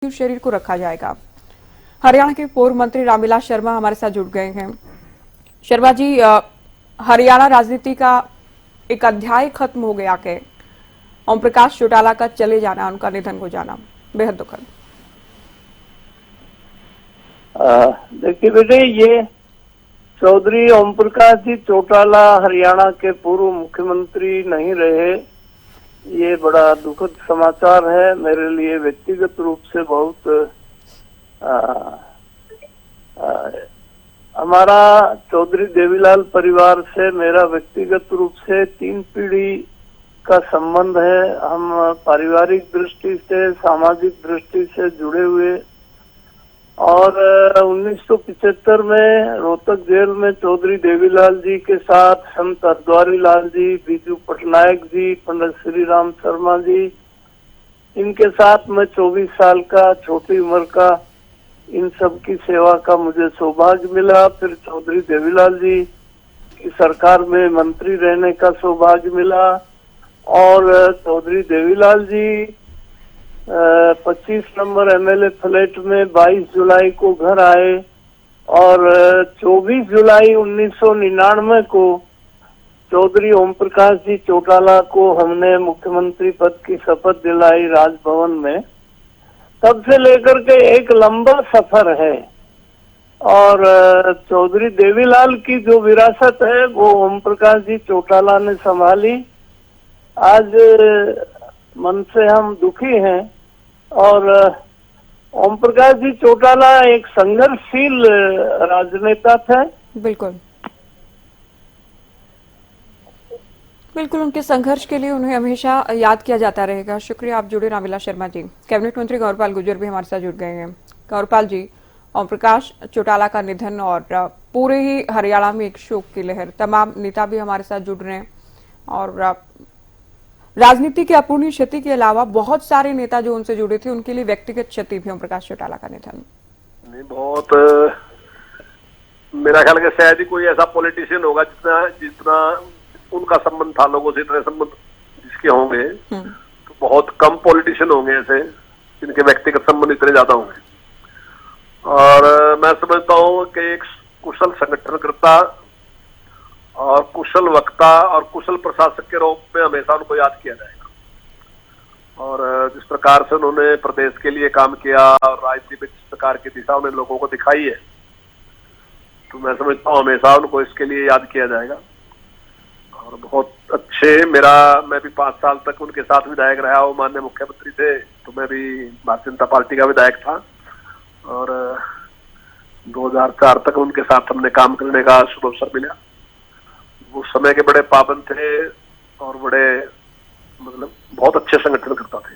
शरीर को रखा जाएगा। हरियाणा के पूर्व मंत्री रामविलास शर्मा हमारे साथ जुड़ गए हैं। शर्मा जी, हरियाणा राजनीति का एक अध्याय खत्म हो गया के ओम प्रकाश चौटाला का चले जाना, उनका निधन हो जाना बेहद दुखद। देखिए बेटे, ये चौधरी ओम प्रकाश जी चौटाला हरियाणा के पूर्व मुख्यमंत्री नहीं रहे। ये बड़ा दुखद समाचार है मेरे लिए व्यक्तिगत रूप से। बहुत हमारा चौधरी देवीलाल परिवार से मेरा व्यक्तिगत रूप से 3 पीढ़ी का संबंध है। हम पारिवारिक दृष्टि से, सामाजिक दृष्टि से जुड़े हुए, और 1975 में रोहतक जेल में चौधरी देवीलाल जी के साथ संत अद्वारी लाल जी, बीजू पटनायक जी, पंडित श्री राम शर्मा जी, इनके साथ मैं 24 साल का, छोटी उम्र का, इन सब की सेवा का मुझे सौभाग्य मिला। फिर चौधरी देवीलाल जी की सरकार में मंत्री रहने का सौभाग्य मिला, और Chaudhary Devilal ji 25 number MLA flat में 22 जुलाई को घर आए, और 24 जुलाई 1999 को चौधरी ओम प्रकाश जी चौटाला को हमने मुख्यमंत्री पद की शपथ दिलाई राजभवन में। तब से लेकर के एक लंबा सफर है, और चौधरी देवीलाल की जो विरासत है वो ओम प्रकाश जी चौटाला ने संभाली। आज मन से हम दुखी हैं, और ओम प्रकाश जी चौटाला एक संघर्षशील राजनेता थे। बिल्कुल बिल्कुल, उनके संघर्ष के लिए उन्हें हमेशा याद किया जाता रहेगा। शुक्रिया, आप जुड़े रामविलास शर्मा जी। कैबिनेट मंत्री गौरपाल गुर्जर भी हमारे साथ जुड़ गए हैं। गौरपाल जी, ओम प्रकाश चौटाला का निधन और पूरे ही हरियाणा में एक शोक की लहर, तमाम नेता भी हमारे साथ जुड़ रहे हैं, और राजनीति की अपूर्णीय क्षति के अलावा बहुत सारे नेता जो उनसे जुड़े थे उनके लिए व्यक्तिगत क्षति भी ओम प्रकाश चौटाला का निधन। नहीं, बहुत मेरा ख्याल है शायद ही कोई ऐसा पॉलिटिशियन होगा जितना उनका संबंध था लोगों से, इतने संबंध जिसके होंगे तो बहुत कम पॉलिटिशियन होंगे ऐसे जिनके व्यक्तिगत संबंध इतने ज्यादा होंगे। और मैं समझता हूँ कि एक कुशल संगठनकर्ता और कुशल वक्ता और कुशल प्रशासक के रूप में हमेशा उनको याद किया जाएगा। और जिस प्रकार से उन्होंने प्रदेश के लिए काम किया और राजनीति में जिस प्रकार की दिशा उन्हें लोगों को दिखाई है, तो मैं समझता हूँ हमेशा उनको इसके लिए याद किया जाएगा। और बहुत अच्छे, मैं भी 5 साल तक उनके साथ विधायक रहा हूँ। माननीय मुख्यमंत्री थे तो मैं भी भारतीय जनता पार्टी का विधायक था, और 2004 तक उनके साथ हमने काम करने का शुभ अवसर मिला। वो समय के बड़े पाबंद थे और बड़े बहुत अच्छे संगठन करता थे।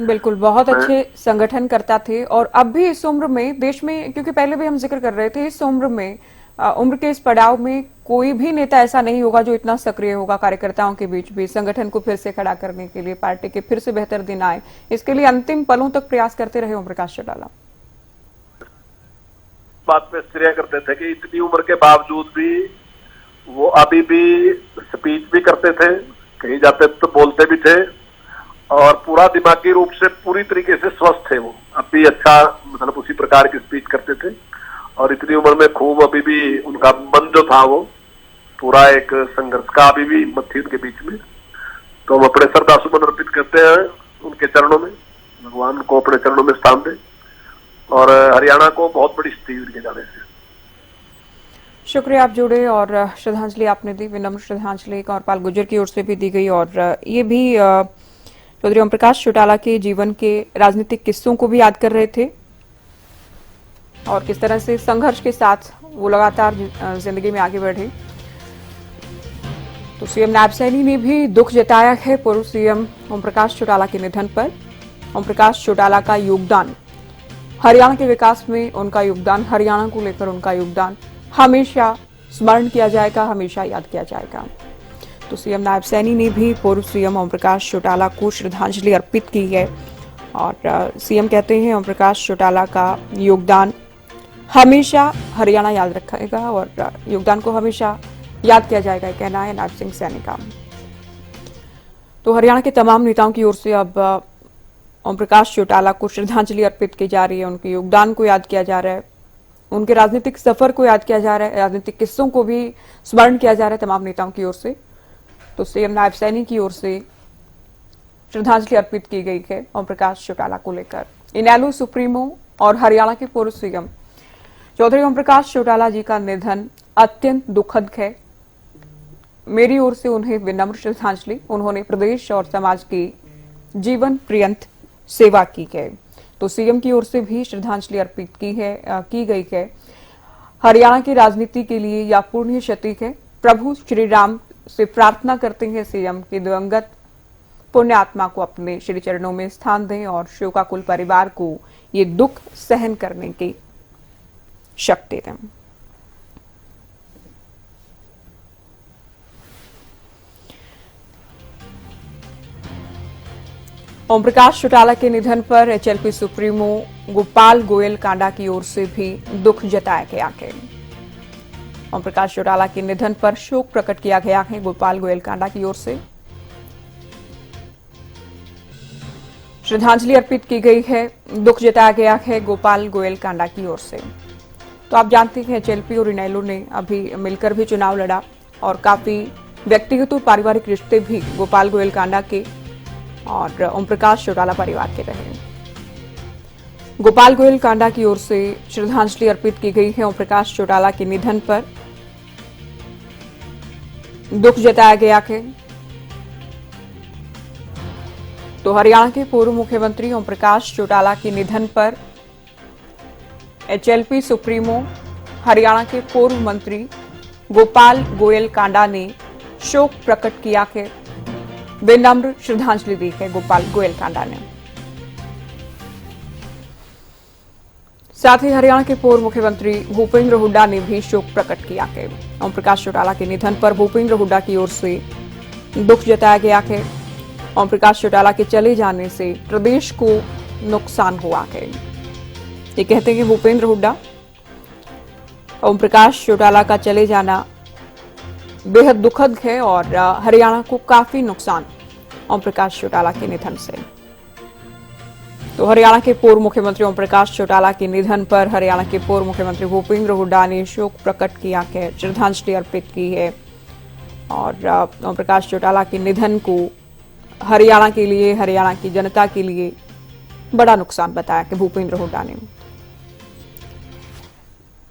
बिल्कुल, बहुत अच्छे संगठन करता थे। और अब भी इस उम्र में देश में, क्योंकि पहले भी हम जिक्र कर रहे थे, इस उम्र में, उम्र के इस पड़ाव में कोई भी नेता ऐसा नहीं होगा जो इतना सक्रिय होगा कार्यकर्ताओं के बीच भी, संगठन को फिर से खड़ा करने के लिए, पार्टी के फिर से बेहतर दिन आए, इसके लिए अंतिम पलों तक प्रयास करते रहे ओम प्रकाश चौटाला। बात पे श्रेय करते थे कि इतनी उम्र के बावजूद भी वो अभी भी स्पीच भी करते थे, कहीं जाते तो बोलते भी थे, और पूरा दिमागी रूप से पूरी तरीके से स्वस्थ थे। वो अब भी अच्छा उसी प्रकार की स्पीच करते थे, और इतनी उम्र में खूब अभी भी उनका मन जो था वो पूरा एक संघर्ष का अभी भी हिम्मत थी उनके बीच में। तो हम अपने श्रद्धा सुमन अर्पित करते हैं उनके चरणों में, भगवान को अपने चरणों में स्थान दे, और हरियाणा को बहुत बड़ी स्थिति उनके जाने से। शुक्रिया, आप जुड़े और श्रद्धांजलि आपने दी, विनम्र श्रद्धांजलि गौरपाल गुर्जर की ओर से भी दी गई। और ये भी चौधरी ओम प्रकाश चौटाला के जीवन के राजनीतिक किस्सों को भी याद कर रहे थे, और किस तरह से संघर्ष के साथ वो लगातार जिंदगी में आगे बढ़े। तो सीएम नायब सैनी ने भी दुख जताया है पूर्व सीएम ओम प्रकाश चौटाला के निधन पर। ओम प्रकाश चौटाला का योगदान, हरियाणा के विकास में उनका योगदान, हरियाणा को लेकर उनका योगदान हमेशा स्मरण किया जाएगा, हमेशा याद किया जाएगा। तो सीएम नायब सैनी ने भी पूर्व सीएम ओम प्रकाश चौटाला को श्रद्धांजलि अर्पित की है, और सीएम कहते हैं ओम प्रकाश चौटाला का योगदान हमेशा हरियाणा याद रखेगा, और योगदान को हमेशा याद किया जाएगा, कहना है नायब सिंह सैनी का। तो हरियाणा के तमाम नेताओं की ओर से अब ओम प्रकाश चौटाला को श्रद्धांजलि अर्पित की जा रही है, उनके योगदान को याद किया जा रहा है, उनके राजनीतिक सफर को याद किया जा रहा है, राजनीतिक किस्सों को भी स्मरण किया जा रहा है तमाम नेताओं की ओर से। तो सीएम नायब सैनी की ओर से श्रद्धांजलि अर्पित की गई है ओम प्रकाश चौटाला को लेकर। इनेलो सुप्रीमो और हरियाणा के पूर्व सीएम चौधरी ओम प्रकाश चौटाला जी का निधन अत्यंत दुखद है। मेरी ओर से उन्हें विनम्र श्रद्धांजलि। उन्होंने प्रदेश और समाज की जीवन पर्यंत सेवा की है। तो सीएम की ओर से भी श्रद्धांजलि अर्पित की गई है। हरियाणा की राजनीति के लिए यह पुण्य क्षति है। प्रभु श्री राम से प्रार्थना करते हैं सीएम की दिवंगत पुण्य आत्मा को अपने श्री चरणों में स्थान दें और शोकाकुल परिवार को ये दुख सहन करने की शक्ति दें। ओम प्रकाश चौटाला के निधन पर एचएलपी सुप्रीमो गोपाल गोयल कांडा की ओर से भी दुख जताया गया है। ओम प्रकाश चौटाला के निधन पर शोक प्रकट किया गया है गोपाल गोयल कांडा की ओर से। श्रद्धांजलि अर्पित की गई है, दुख जताया गया है गोपाल गोयल कांडा की ओर से। तो आप जानते हैं एचएलपी और इनेलो ने अभी मिलकर भी चुनाव लड़ा और काफी व्यक्तिगत और पारिवारिक रिश्ते भी गोपाल गोयल कांडा के और ओम प्रकाश चौटाला परिवार के रहे। गोपाल गोयल कांडा की ओर से श्रद्धांजलि अर्पित की गई है ओम प्रकाश चौटाला के निधन पर दुख जताया गया है। तो हरियाणा के पूर्व मुख्यमंत्री ओम प्रकाश चौटाला के निधन पर एचएलपी सुप्रीमो हरियाणा के पूर्व मंत्री गोपाल गोयल कांडा ने शोक प्रकट किया है, विनम्र श्रद्धांजलि दी है गोपाल गोयल कांडा ने। साथ ही हरियाणा के पूर्व मुख्यमंत्री भूपेंद्र हुड्डा ने भी शोक प्रकट किया है। ओम प्रकाश चौटाला के निधन पर भूपेंद्र हुड्डा की ओर से दुख जताया गया है। ओम प्रकाश चौटाला के चले जाने से प्रदेश को नुकसान हुआ है, ये कहते हैं भूपेंद्र हुड्डा। ओम प्रकाश चौटाला का चले जाना बेहद दुखद है और हरियाणा को काफी नुकसान ओम प्रकाश चौटाला के निधन से। तो हरियाणा के पूर्व मुख्यमंत्री ओम प्रकाश चौटाला के निधन पर हरियाणा के पूर्व मुख्यमंत्री भूपेंद्र हुड्डा ने शोक प्रकट किया है, श्रद्धांजलि अर्पित की है और ओम प्रकाश चौटाला के निधन को हरियाणा के लिए, हरियाणा की जनता के लिए बड़ा नुकसान बताया कि भूपेंद्र हुड्डा ने।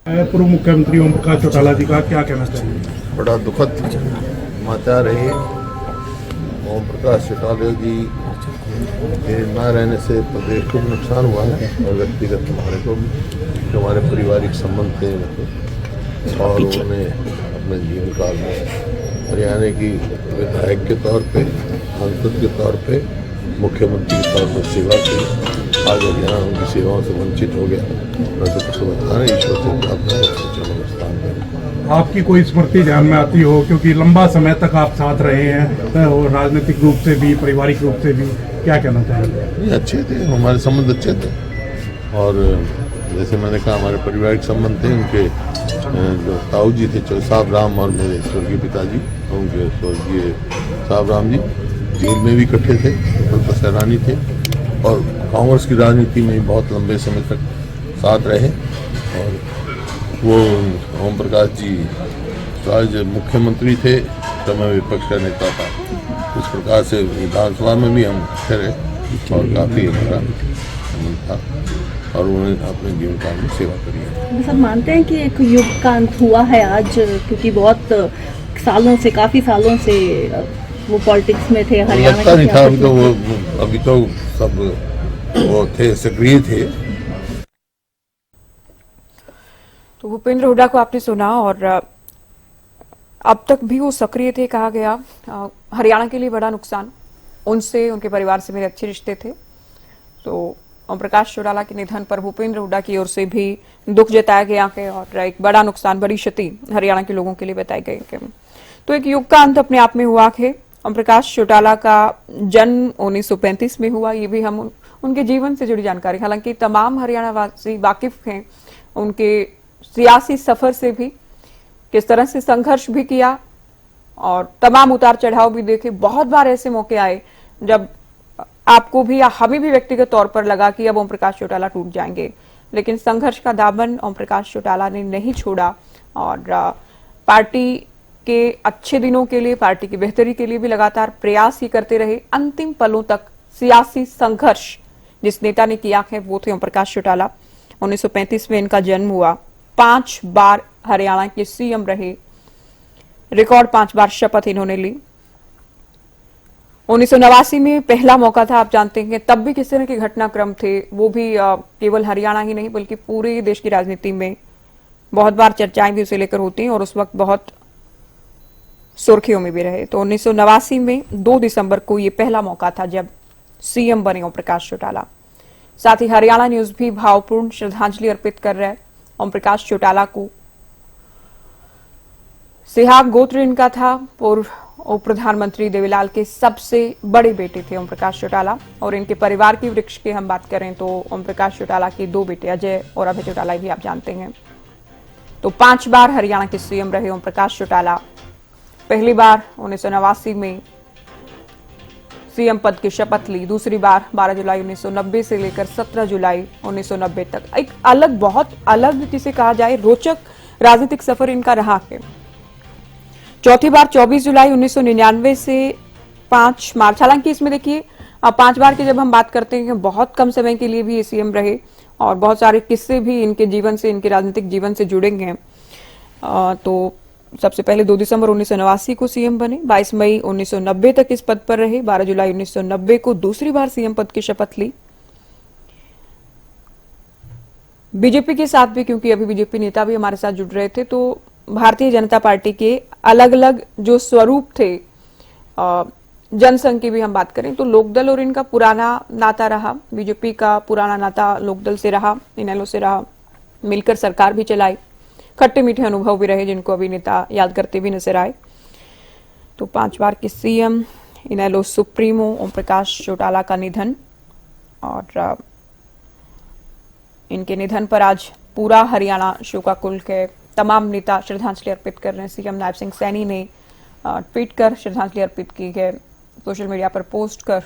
पूर्व मुख्यमंत्री ओम प्रकाश चौटाला जी का क्या कहना चाहिए? बड़ा दुखद समाचार है। ओम प्रकाश चौटाला जी के न रहने से प्रदेश को भी नुकसान हुआ है और व्यक्तिगत हमारे को भी, जो हमारे पारिवारिक संबंध थे और उन्होंने अपने जीवन काल में हरियाणा की विधायक के तौर पे, सांसद के तौर पे, मुख्यमंत्री के तौर पर सेवा की। आज हरियाणा उनकी सेवाओं से वंचित हो गया। मैं दुख से बताना ईश्वर से प्रार्थना है। आपकी कोई स्मृति ध्यान में आती हो, क्योंकि लंबा समय तक आप साथ रहे हैं और राजनीतिक रूप से भी, पारिवारिक रूप से भी, क्या कहना चाहेंगे? अच्छे थे, हमारे संबंध अच्छे थे और जैसे मैंने कहा हमारे पारिवारिक संबंध थे। उनके जो ताऊ जी थे साहब राम और मेरे स्वर्गीय पिताजी, उनके स्वर्गीय साहब राम जी जेल में भी इकट्ठे थे, सैलानी थे और कांग्रेस की राजनीति में बहुत लंबे समय तक साथ रहे। और वो ओम प्रकाश जी आज मुख्यमंत्री थे तो मैं विपक्ष का नेता था। इस प्रकार से विधानसभा में भी हम इकट्ठे रहे और काफ़ी हमारा संबंध था और उन्होंने अपने जीवन काल में सेवा करी है। सब मानते हैं कि एक युग का अंत हुआ है आज, क्योंकि बहुत सालों से, काफ़ी सालों से वो पॉलिटिक्स में थे हरियाणा। लगता नहीं था अभी तो सब वो थे, सक्रिय थे। तो भूपेंद्र हुड्डा को आपने सुना और अब तक भी वो सक्रिय थे, कहा गया। हरियाणा के लिए बड़ा नुकसान, उनसे, उनके परिवार से मेरे अच्छे रिश्ते थे। तो ओम प्रकाश चौटाला के निधन पर भूपेंद्र हुड्डा की ओर से भी दुख जताया गया है और एक बड़ा नुकसान, बड़ी क्षति हरियाणा के लोगों के लिए बताई गई है। तो एक युग का अंत अपने आप में हुआ है। ओम प्रकाश चौटाला का जन्म 1935 में हुआ, ये भी हम उनके जीवन से जुड़ी जानकारी, हालांकि तमाम हरियाणा वासी वाकिफ हैं उनके सियासी सफर से भी, किस तरह से संघर्ष भी किया और तमाम उतार चढ़ाव भी देखे। बहुत बार ऐसे मौके आए जब आपको भी या हमें भी व्यक्तिगत तौर पर लगा कि अब ओम प्रकाश चौटाला टूट जाएंगे, लेकिन संघर्ष का दामन ओम प्रकाश चौटाला ने नहीं छोड़ा और पार्टी के अच्छे दिनों के लिए, पार्टी की बेहतरी के लिए भी लगातार प्रयास ही करते रहे। अंतिम पलों तक सियासी संघर्ष जिस नेता ने किया है वो थे ओम प्रकाश चौटाला। 1935 में इनका जन्म हुआ, 5 बार हरियाणा के सीएम रहे, रिकॉर्ड 5 बार शपथ इन्होंने ली। 1989 में पहला मौका था, आप जानते हैं, तब भी किस तरह के घटनाक्रम थे, वो भी केवल हरियाणा ही नहीं बल्कि पूरे देश की राजनीति में बहुत बार चर्चाएं भी उसे लेकर होती हैं और उस वक्त बहुत सुर्खियों में भी रहे। तो 1989 में 2 दिसंबर को ये पहला मौका था जब सीएम बने ओम प्रकाश चौटाला। साथ ही हरियाणा न्यूज भी भावपूर्ण श्रद्धांजलि अर्पित कर रहा है ओम प्रकाश चौटाला को। सिहाग गोत्र इनका था, पूर्व उप प्रधानमंत्री देवीलाल के सबसे बड़े बेटे थे ओम प्रकाश चौटाला। और इनके परिवार की वृक्ष की हम बात करें तो ओम प्रकाश चौटाला के 2 बेटे अजय और अभय चौटाला भी आप जानते हैं। तो 5 बार हरियाणा के सीएम रहे ओम प्रकाश चौटाला। पहली बार 1989 में सीएम पद की शपथ ली, दूसरी बार 12 जुलाई 1990 से लेकर 17 जुलाई 1990 तक। एक अलग, बहुत अलग जिसे कहा जाए रोचक राजनीतिक सफर इनका रहा है। चौथी बार 24 जुलाई 1999 से 5 मार्च, हालांकि इसमें देखिए 5 बार की जब हम बात करते हैं बहुत कम समय के लिए भी ये सीएम रहे और बहुत सारे किस्से भी इनके जीवन से, इनके राजनीतिक जीवन से जुड़ेंगे हैं। तो सबसे पहले 2 दिसंबर 1989 को सीएम बने, 22 मई 1990 तक इस पद पर रहे, 12 जुलाई 1990 को दूसरी बार सीएम पद की शपथ ली। बीजेपी के साथ भी, क्योंकि अभी बीजेपी नेता भी हमारे साथ जुड़ रहे थे, तो भारतीय जनता पार्टी के अलग अलग जो स्वरूप थे, जनसंघ की भी हम बात करें तो लोकदल और इनका पुराना नाता रहा, बीजेपी का पुराना नाता लोकदल से रहा, इनेलो से रहा, मिलकर सरकार भी चलाई, खट्टे मीठे अनुभव भी रहे जिनको अभी नेता याद करते भी नजर आए। तो 5 बार के सीएम, इनेलो सुप्रीमो ओम प्रकाश चौटाला का निधन, और इनके निधन पर आज पूरा हरियाणा शोकाकुल के तमाम नेता श्रद्धांजलि अर्पित कर रहे हैं। सीएम नायब सिंह सैनी ने ट्वीट कर श्रद्धांजलि अर्पित की है, सोशल मीडिया पर पोस्ट कर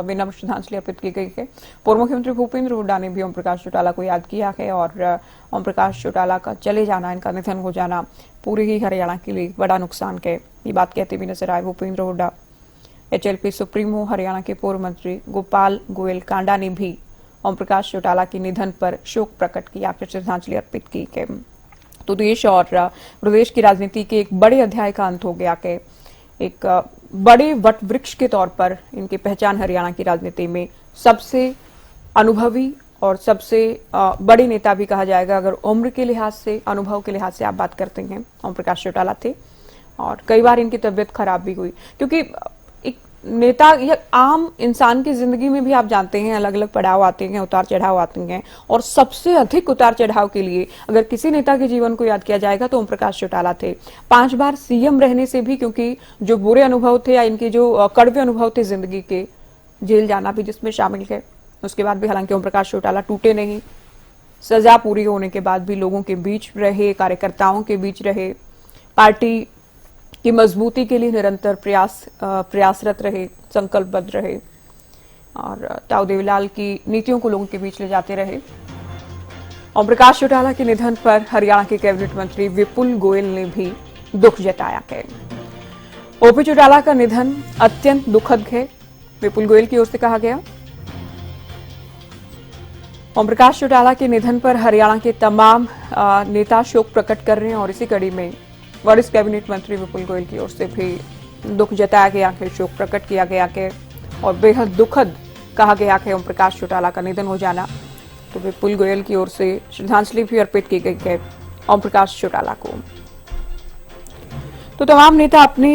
विनम्र श्रद्धांजलि अर्पित की गई है। पूर्व मुख्यमंत्री भूपेंद्र हुड्डा ने भी ओम प्रकाश चौटाला को याद किया है और ओम प्रकाश चौटाला का चले जाना, इनका निधन हो जाना पूरे ही हरियाणा के लिए बड़ा नुकसान है, ये बात कहते भी नजर आए भूपेंद्र हुड्डा। एचएलपी सुप्रीमो हरियाणा के पूर्व मंत्री गोपाल गोयल कांडा ने भी ओम प्रकाश चौटाला के निधन पर शोक प्रकट किया, श्रद्धांजलि अर्पित की है। तो देश और प्रदेश की राजनीति के एक बड़े अध्याय का अंत हो गया कि एक बड़े वट वृक्ष के तौर पर इनकी पहचान हरियाणा की राजनीति में सबसे अनुभवी और सबसे बड़े नेता भी कहा जाएगा अगर उम्र के लिहाज से, अनुभव के लिहाज से आप बात करते हैं, ओम प्रकाश चौटाला थे। और कई बार इनकी तबीयत खराब भी हुई, क्योंकि एक नेता या आम इंसान की जिंदगी में भी आप जानते हैं अलग अलग पड़ाव आते हैं, उतार चढ़ाव आते हैं, और सबसे अधिक उतार चढ़ाव के लिए अगर किसी नेता के जीवन को याद किया जाएगा तो ओम प्रकाश चौटाला थे। 5 बार सीएम रहने से भी, क्योंकि जो बुरे अनुभव थे या इनके जो कड़वे अनुभव थे जिंदगी के, जेल जाना भी जिसमें शामिल है, उसके बाद भी हालांकि ओम प्रकाश चौटाला टूटे नहीं, सजा पूरी होने के बाद भी लोगों के बीच रहे, कार्यकर्ताओं के बीच रहे, पार्टी की मजबूती के लिए निरंतर प्रयासरत रहे, संकल्पबद्ध रहे और ताऊ देवीलाल की नीतियों को लोगों के बीच ले जाते रहे। ओम प्रकाश चौटाला के निधन पर हरियाणा के कैबिनेट मंत्री विपुल गोयल ने भी दुख जताया है। ओपी चौटाला का निधन अत्यंत दुखद है, विपुल गोयल की ओर से कहा गया। ओम प्रकाश चौटाला के निधन पर हरियाणा के तमाम नेता शोक प्रकट कर रहे हैं और इसी कड़ी में वरिष्ठ कैबिनेट मंत्री विपुल गोयल की ओर से भी दुख जताया गया है, शोक प्रकट किया गया है और बेहद दुखद कहा गया है ओम प्रकाश चौटाला का निधन हो जाना। तो विपुल गोयल की ओर से श्रद्धांजलि भी अर्पित की गई है ओम प्रकाश चौटाला को। तो तमाम नेता अपने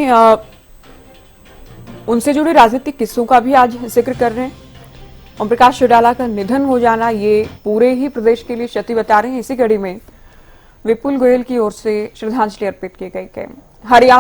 उनसे जुड़े राजनीतिक किस्सों का भी आज जिक्र कर रहे हैं। ओम प्रकाश चौटाला का निधन हो जाना ये पूरे ही प्रदेश के लिए क्षति बता रहे हैं। इसी कड़ी में विपुल गोयल की ओर से श्रद्धांजलि अर्पित की गई है। हरियाणा